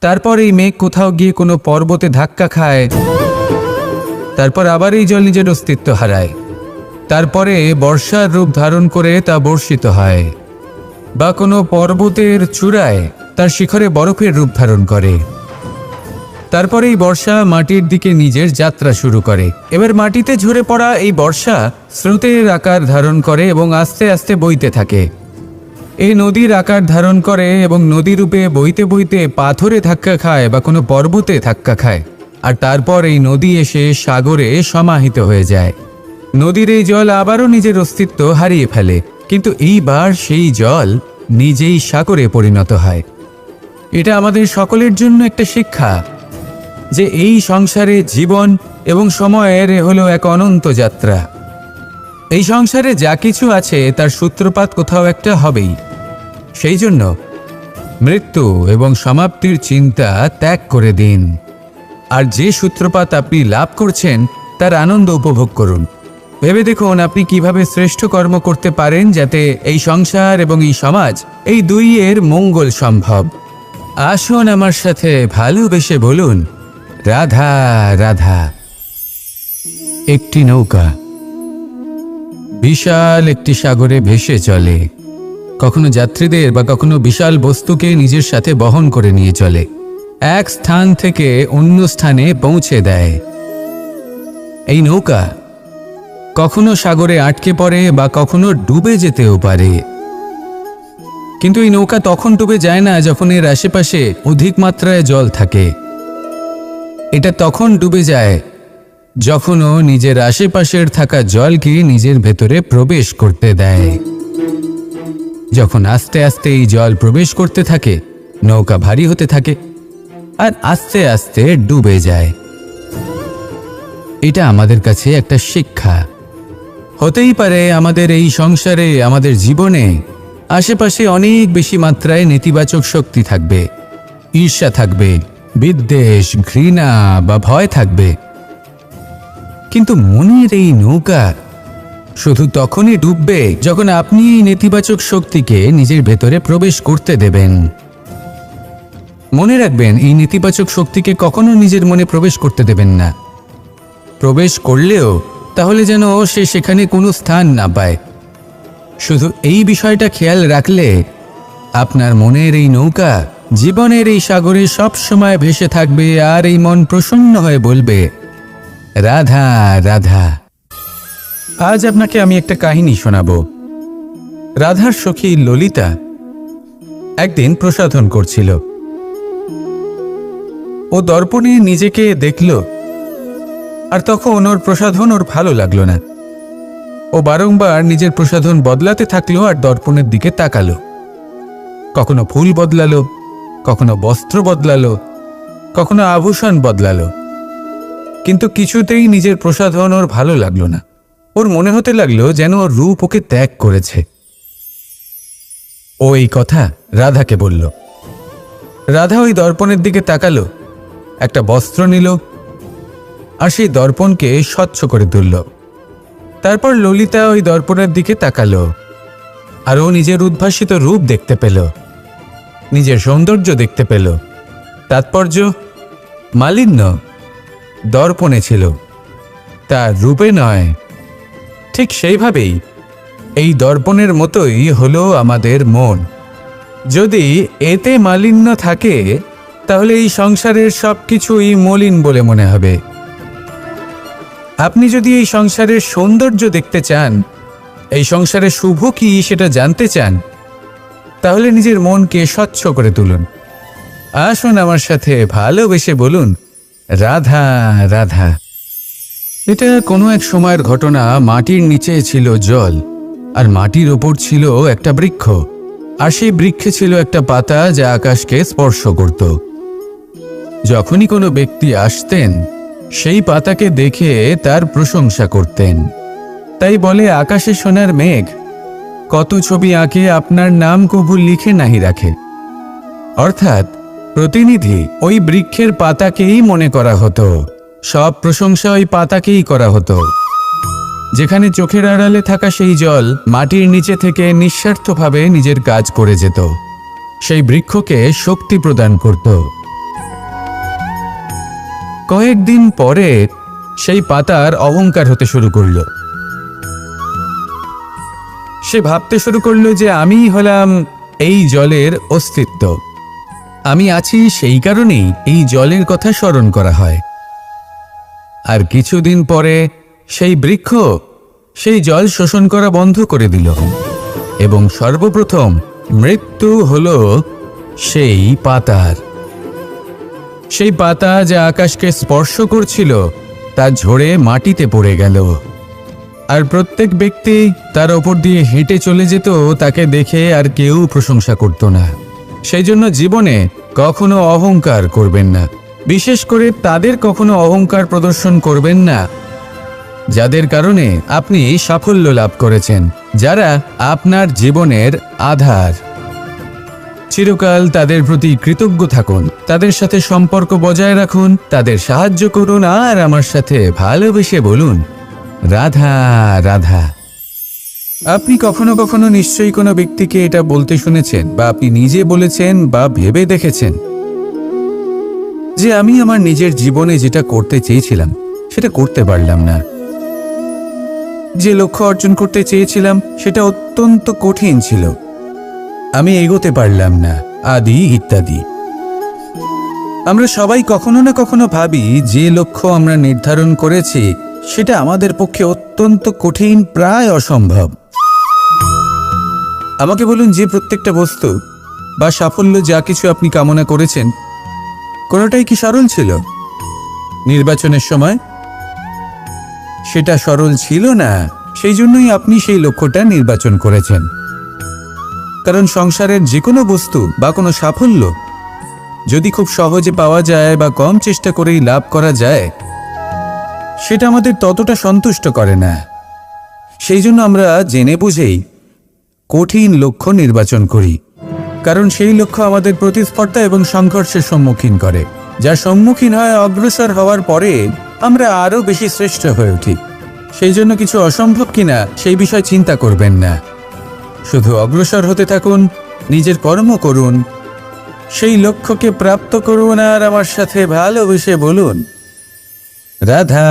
তারপর এই মেঘ কোথাও গিয়ে কোনো পর্বতে ধাক্কা খায়, তারপর আবার এই জল নিজের অস্তিত্ব হারায়। তারপরে বর্ষার রূপ ধারণ করে তা বর্ষিত হয়, বা কোনো পর্বতের চূড়ায় তার শিখরে বরফের রূপ ধারণ করে। তারপরে এই বর্ষা মাটির দিকে নিজের যাত্রা শুরু করে। এবার মাটিতে ঝরে পড়া এই বর্ষা স্রোতের আকার ধারণ করে এবং আস্তে আস্তে বইতে থাকে। এই নদীর আকার ধারণ করে এবং নদী রূপে বইতে বইতে পাথরে ধাক্কা খায় বা কোনো পর্বতে ধাক্কা খায়, আর তারপর এই নদী এসে সাগরে সমাহিত হয়ে যায়। নদীর এই জল আবারও নিজের অস্তিত্ব হারিয়ে ফেলে, কিন্তু এইবার সেই জল নিজেই সাগরে পরিণত হয়। এটা আমাদের সকলের জন্য একটা শিক্ষা যে এই সংসারে জীবন এবং সময়ের হলো এক অনন্ত যাত্রা। এই সংসারে যা কিছু আছে তার সূত্রপাত কোথাও একটা হবেই। সেই জন্য মৃত্যু এবং সমাপ্তির চিন্তা ত্যাগ করে দিন আর যে সূত্রপাত আপনি লাভ করছেন তার আনন্দ উপভোগ করুন। ভেবে দেখুন আপনি কিভাবে শ্রেষ্ঠ কর্ম করতে পারেন যাতে এই সংসার এবং এই সমাজ এই দুইয়ের মঙ্গল সম্ভব। আসুন আমার সাথে ভালোবেসে বলুন, রাধা রাধা। একটি নৌকা বিশাল একটি সাগরে ভেসে চলে, কখনো যাত্রীদের বা কখনো বিশাল বস্তুকে নিজের সাথে বহন করে নিয়ে চলে, এক স্থান থেকে অন্য স্থানে পৌঁছে দেয়। এই নৌকা কখনো সাগরে আটকে পড়ে বা কখনো ডুবে যেতেও পারে, কিন্তু এই নৌকা তখন ডুবে যায় না যখন এর আশেপাশে অধিক মাত্রায় জল থাকে। এটা তখন ডুবে যায় যখন ও নিজের আশেপাশের থাকা জলকে নিজের ভেতরে প্রবেশ করতে দেয়। যখন আস্তে আস্তে এই জল প্রবেশ করতে থাকে, নৌকা ভারী হতে থাকে আর আস্তে আস্তে ডুবে যায়। এটা আমাদের কাছে একটা শিক্ষা। হতেই পারে আমাদের এই সংসারে, আমাদের জীবনে আশেপাশে অনেক বেশি মাত্রায় নেতিবাচক শক্তি থাকবে, ঈর্ষা থাকবে, বিদ্বেষ, ঘৃণা বা ভয় থাকবে, কিন্তু মনের এই নৌকা শুধু তখনই ডুববে যখন আপনি এই নেতিবাচক শক্তিকে নিজের ভেতরে প্রবেশ করতে দেবেন। মনে রাখবেন, এই নেতিবাচক শক্তিকে কখনো নিজের মনে প্রবেশ করতে দেবেন না। প্রবেশ করলেও তাহলে যেন সে সেখানে কোনো স্থান না পায়। শুধু এই বিষয়টা খেয়াল রাখলে আপনার মনের এই নৌকা জীবনের এই সাগরে সব সময় ভেসে থাকবে আর এই মন প্রসন্ন হয়ে বলবে, রাধা রাধা। আজ আপনাকে আমি একটা কাহিনী শোনাবো। রাধার সখী ললিতা একদিন প্রসাধন করছিল। ও দর্পণে নিজেকে দেখল, আর তখন ওর প্রসাধন ওর ভালো লাগলো না। ও বারংবার নিজের প্রসাধন বদলাতে থাকলো আর দর্পণের দিকে তাকালো। কখনো ফুল বদলালো, কখনো বস্ত্র বদলালো, কখনো আভূষণ বদলালো, কিন্তু কিছুতেই নিজের প্রসাধন ওর ভালো লাগলো না। ওর মনে হতে লাগলো যেন ওর রূপ ওকে ত্যাগ করেছে। ও এই কথা রাধাকে বলল। রাধা ওই দর্পণের দিকে তাকালো, একটা বস্ত্র নিল আর সেই দর্পণকে স্বচ্ছ করে তুলল। তারপর ললিতা ওই দর্পণের দিকে তাকালো আর ও নিজের উদ্ভাসিত রূপ দেখতে পেল, নিজের সৌন্দর্য দেখতে পেল। তাৎপর্য, মালিন্য দর্পণে ছিল, তার রূপে নয়। ঠিক সেইভাবেই এই দর্পণের মতোই হলো আমাদের মন। যদি এতে মালিন্য থাকে তাহলে এই সংসারের সব কিছুই মলিন বলে মনে হবে। আপনি যদি এই সংসারের সৌন্দর্য দেখতে চান, এই সংসারে শুভ কি সেটা জানতে চান, তাহলে নিজের মনকে স্বচ্ছ করে তুলুন। আসুন আমার সাথে ভালোবেসে বলুন, রাধা রাধা। এটা কোনো এক সময়ের ঘটনা। মাটির নিচে ছিল জল আর মাটির ওপর ছিল একটা বৃক্ষ, আর সেই বৃক্ষে ছিল একটা পাতা যা আকাশকে স্পর্শ করত। যখনই কোনো ব্যক্তি আসতেন সেই পাতাকে দেখে তার প্রশংসা করতেন। তাই বলে, আকাশে সোনার মেঘ কত ছবি আঁকে, আপনার নাম কবু লিখে নাহি রাখে। অর্থাৎ প্রতিনিধি ওই বৃক্ষের পাতাকেই মনে করা হতো, সব প্রশংসা ওই পাতাকেই করা হতো। যেখানে চোখের আড়ালে থাকা সেই জল মাটির নিচে থেকে নিঃস্বার্থভাবে নিজের কাজ করে যেত, সেই বৃক্ষকে শক্তি প্রদান করত। কয়েকদিন পরে সেই পাতার অহংকার হতে শুরু করল। সে ভাবতে শুরু করলো যে আমিই হলাম এই জলের অস্তিত্ব, আমি আছি সেই কারণেই এই জলের কথা স্মরণ করা হয়। আর কিছুদিন পরে সেই বৃক্ষ সেই জল শোষণ করা বন্ধ করে দিল এবং সর্বপ্রথম মৃত্যু হলো সেই পাতার। সেই পাতা যা আকাশকে স্পর্শ করছিল তা ঝরে মাটিতে পড়ে গেল, আর প্রত্যেক ব্যক্তি তার ওপর দিয়ে হেঁটে চলে যেত, তাকে দেখে আর কেউ প্রশংসা করত না। সেই জন্য জীবনে কখনো অহংকার করবেন না, বিশেষ করে তাদের কখনো অহংকার প্রদর্শন করবেন না যাদের কারণে আপনি সাফল্য লাভ করেছেন, যারা আপনার জীবনের আধার। চিরকাল তাদের প্রতি কৃতজ্ঞ থাকুন, তাদের সাথে সম্পর্ক বজায় রাখুন, তাদের সাহায্য করুন আর আমার সাথে ভালোবেসে বলুন, রাধা রাধা। আপনি কখনো কখনো নিশ্চয়ই কোনো ব্যক্তিকে এটা বলতে শুনেছেন, বা আপনি নিজে বলেছেন বা ভেবে দেখেছেন যে আমি আমার নিজের জীবনে যেটা করতে চেয়েছিলাম সেটা করতে পারলাম না, যে লক্ষ্য অর্জন করতে চেয়েছিলাম সেটা অত্যন্ত কঠিন ছিল, আমি এগোতে পারলাম না, আদি ইত্যাদি। আমরা সবাই কখনো না কখনো ভাবি যে লক্ষ্য আমরা নির্ধারণ করেছি সেটা আমাদের পক্ষে অত্যন্ত কঠিন, প্রায় অসম্ভব। আমাকে বলুন, যে প্রত্যেকটা বস্তু বা সাফল্য যা কিছু আপনি কামনা করেছেন কোনোটাই কি সরল ছিল? নির্বাচনের সময় সেটা সরল ছিল না, সেই জন্যই আপনি সেই লক্ষ্যটা নির্বাচন করেছেন। কারণ সংসারের যে কোনো বস্তু বা কোনো সাফল্য যদি খুব সহজে পাওয়া যায় বা কম চেষ্টা করেই লাভ করা যায়, সেটা আমাদের ততটা সন্তুষ্ট করে না। সেই জন্য আমরা জেনে বুঝেই কঠিন লক্ষ্য নির্বাচন করি, কারণ সেই লক্ষ্য আমাদের প্রতিস্পর্ধা এবং সংঘর্ষের সম্মুখীন করে, যার সম্মুখীন হয় অগ্রসর হওয়ার পরে আমরা আরও বেশি শ্রেষ্ঠ হয়ে উঠি। সেই জন্য কিছু অসম্ভব কিনা সেই বিষয় চিন্তা করবেন না, শুধু অগ্রসর হতে থাকুন, নিজের কর্ম করুন, সেই লক্ষ্যকে প্রাপ্ত করুন আর আমার সাথে ভালোবেসে বলুন, রাধা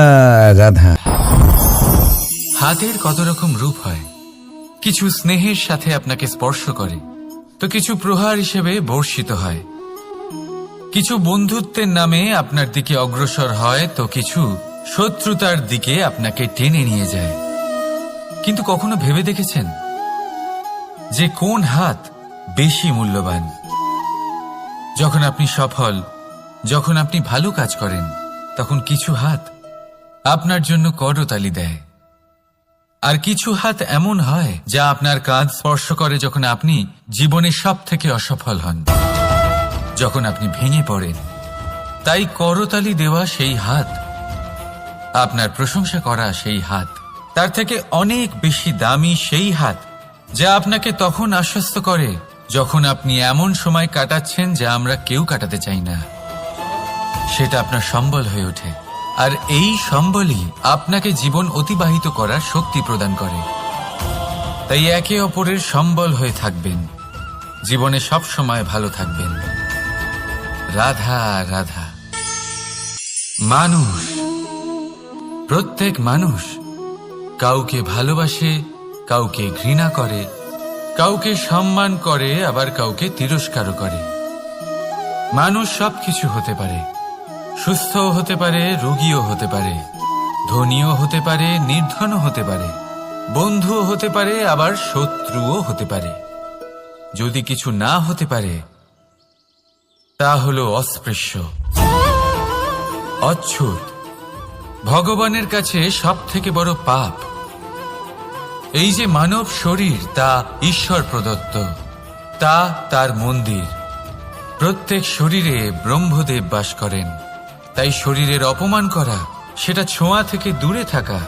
রাধা। হাতের কত রকম রূপ হয়, কিছু স্নেহের সাথে আপনাকে স্পর্শ করে, তো কিছু প্রহার হিসেবে বর্ষিত হয়, কিছু বন্ধুত্বের নামে আপনার দিকে অগ্রসর হয়, তো কিছু শত্রুতার দিকে আপনাকে টেনে নিয়ে যায়। কিন্তু কখনো ভেবে দেখেছেন যে কোন হাত বেশি মূল্যবান? যখন আপনি সফল, যখন আপনি ভালো কাজ করেন, তখন কিছু হাত আপনার জন্য করতালি দেয়, আর কিছু হাত এমন হয় যা আপনার কাঁধ স্পর্শ করে যখন আপনি জীবনে সব থেকে অসফল হন, যখন আপনি ভেঙে পড়েন। তাই করতালি দেওয়া সেই হাত, আপনার প্রশংসা করা সেই হাত, তার থেকে অনেক বেশি দামি সেই হাত যা আপনাকে তখন আশ্বস্ত করে যখন আপনি এমন সময় কাটাচ্ছেন যা আমরা কেউ কাটাতে চাই না। সেটা আপনার সম্বল হয়ে ওঠে, আর এই সম্বলই আপনাকে জীবন অতিবাহিত করার শক্তি প্রদান করে। তাই একে অপরের সম্বল হয়ে থাকবেন, জীবনে সব সময় ভালো থাকবেন। রাধা রাধা। মানুষ, প্রত্যেক মানুষ কাউকে ভালোবাসে, কাউকে ঘৃণা করে, কাউকে সম্মান করে, আবার কাউকে তিরস্কারও করে। মানুষ সবকিছু হতে পারে, সুস্থও হতে পারে, রোগীও হতে পারে, ধনীও হতে পারে, নির্ধনও হতে পারে, বন্ধুও হতে পারে, আবার শত্রুও হতে পারে। যদি কিছু না হতে পারে তা হলো অস্পৃশ্য, অচ্ছুত, ভগবানের কাছে সব থেকে বড় পাপ। এই যে মানব শরীর, তা ঈশ্বর প্রদত্ত, তা তার মন্দির। প্রত্যেক শরীরে ব্রহ্মদেব বাস করেন, তাই শরীরের অপমান করা, সেটা ছোঁয়া থেকে দূরে থাকা,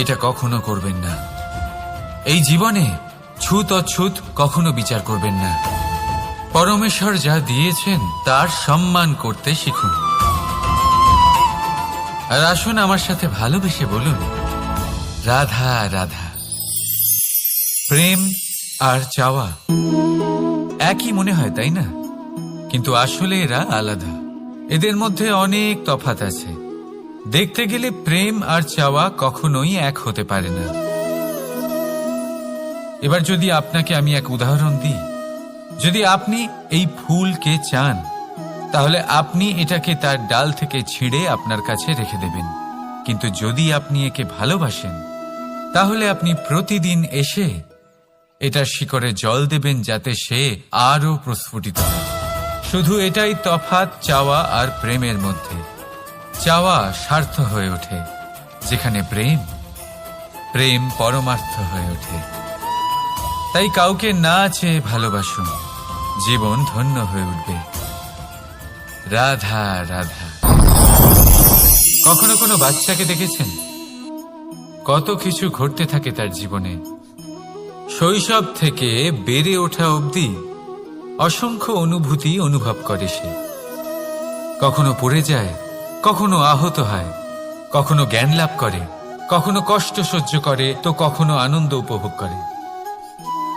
এটা কখনো করবেন না। এই জীবনে ছুত অছুত কখনো বিচার করবেন না। পরমেশ্বর যা দিয়েছেন তার সম্মান করতে শিখুন। আর আসুন আমার সাথে ভালোবেসে বলুন, রাধা রাধা। প্রেম আর চাওয়া একই মনে হয়, তাই না? কিন্তু আসলে এরা আলাদা, এদের মধ্যে অনেক তফাৎ আছে। দেখতে গেলে প্রেম আর চাওয়া কখনোই এক হতে পারে না। এবার যদি আপনাকে আমি এক উদাহরণ দিই, যদি আপনি এই ফুলকে চান, তাহলে আপনি এটাকে তার ডাল থেকে ছিঁড়ে আপনার কাছে রেখে দেবেন। কিন্তু যদি আপনি একে ভালোবাসেন, তাহলে আপনি প্রতিদিন এসে এটার শিকড়ে জল দেবেন, যাতে সে আরো প্রস্ফুটিত হয়। শুধু এটাই তফাৎ চাওয়া আর প্রেমের মধ্যে। চাওয়া স্বার্থ হয়ে ওঠে, যেখানে প্রেম, প্রেম পরমার্থ হয়ে ওঠে। তাই কাউকে না চেয়ে ভালোবাসুন, জীবন ধন্য হয়ে উঠবে। রাধা রাধা। কখনো কোনো বাচ্চাকে দেখেছেন? কত কিছু ঘটতে থাকে তার জীবনে, শৈশব থেকে বেড়ে ওঠা অবধি অসংখ্য অনুভূতি অনুভব করে সে। কখনো পড়ে যায়, কখনো আহত হয়, কখনো জ্ঞান লাভ করে, কখনো কষ্ট সহ্য করে, তো কখনো আনন্দ উপভোগ করে।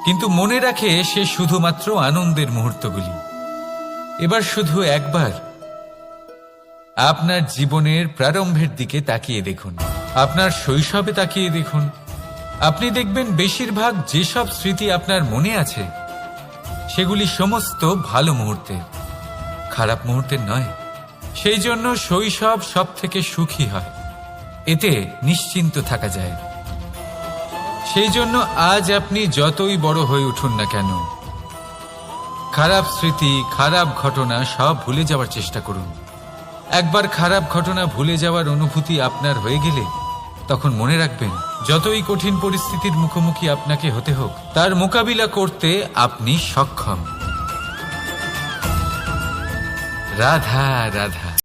কিন্তু মনে রাখে সে শুধুমাত্র আনন্দের মুহূর্তগুলি। এবার শুধু একবার আপনার জীবনের প্রারম্ভের দিকে তাকিয়ে দেখুন, আপনার শৈশবে তাকিয়ে দেখুন। আপনি দেখবেন বেশিরভাগ যেসব স্মৃতি আপনার মনে আছে সেগুলি সমস্ত ভালো মুহূর্তের, খারাপ মুহূর্তের নয়। সেই জন্য শৈশব সব থেকে সুখী হয়, এতে নিশ্চিন্ত থাকা যায়। সেই জন্য আজ আপনি যতই বড় হয়ে উঠুন না কেন, খারাপ স্মৃতি, খারাপ ঘটনা সব ভুলে যাওয়ার চেষ্টা করুন। একবার খারাপ ঘটনা ভুলে যাওয়ার অনুভূতি আপনার হয়ে গেলে তখন মনে রাখবেন, যতই কঠিন পরিস্থিতির মুখোমুখি আপনাকে হতে হোক, তার মোকাবিলা করতে আপনি সক্ষম। রাধা রাধা।